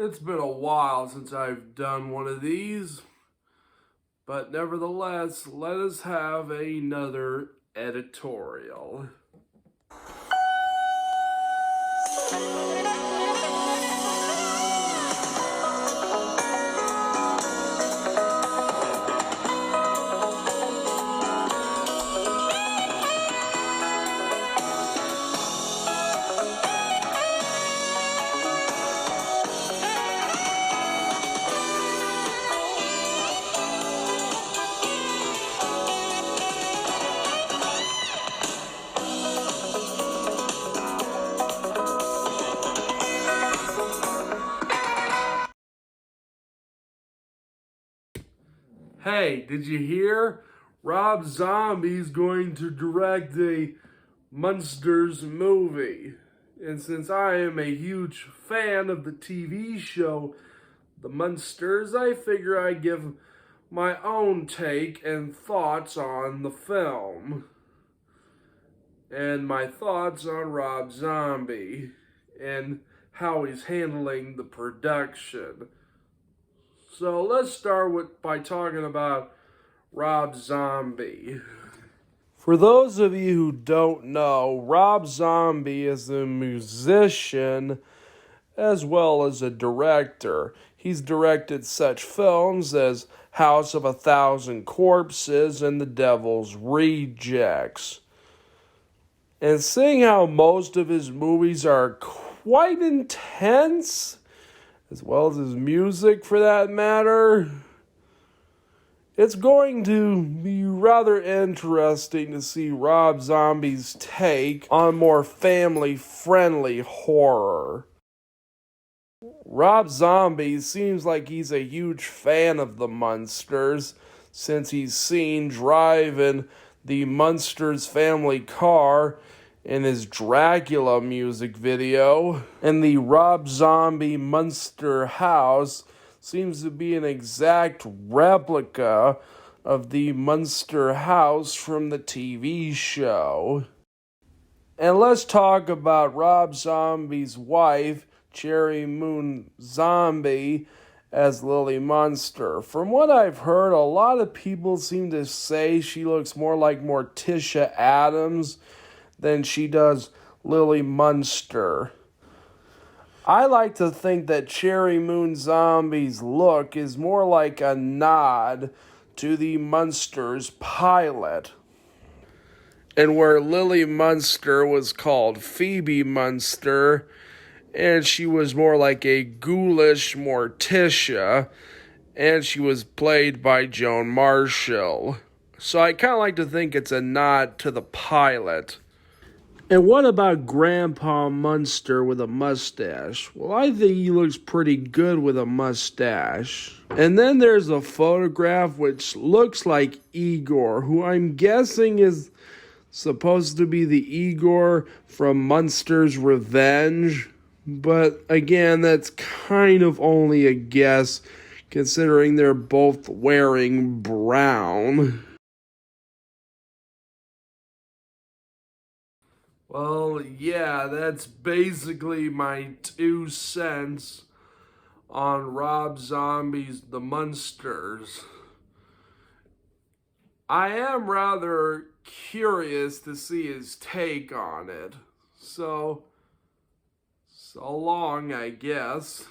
It's been a while since I've done one of these, but nevertheless, let us have another editorial. Hey, did you hear? Rob Zombie's going to direct a Munsters movie. And since I am a huge fan of the TV show The Munsters, I figure I give my own take and thoughts on the film. And my thoughts on Rob Zombie and how he's handling the production. So let's start by talking about Rob Zombie. For those of you who don't know, Rob Zombie is a musician as well as a director. He's directed such films as House of a Thousand Corpses and The Devil's Rejects. And seeing how most of his movies are quite intense, as well as his music for that matter, it's going to be rather interesting to see Rob Zombie's take on more family-friendly horror. Rob Zombie seems like he's a huge fan of the Munsters, since he's seen driving the Munsters family car in his Dracula music video, and the Rob Zombie Munster house seems to be an exact replica of the Munster house from the TV show. And let's talk about Rob Zombie's wife, Cherry Moon Zombie, as Lily Munster. From what I've heard, a lot of people seem to say she looks more like Morticia Addams than she does Lily Munster. I like to think that Cherry Moon Zombie's look is more like a nod to the Munsters pilot, and where Lily Munster was called Phoebe Munster, and she was more like a ghoulish Morticia, and she was played by Joan Marshall. So I kind of like to think it's a nod to the pilot. And what about Grandpa Munster with a mustache? Well, I think he looks pretty good with a mustache. And then there's a photograph which looks like Igor, who I'm guessing is supposed to be the Igor from Munster's Revenge. But again, that's kind of only a guess, considering they're both wearing brown. Well, yeah, that's basically my 2 cents on Rob Zombie's The Munsters. I am rather curious to see his take on it. So long, I guess.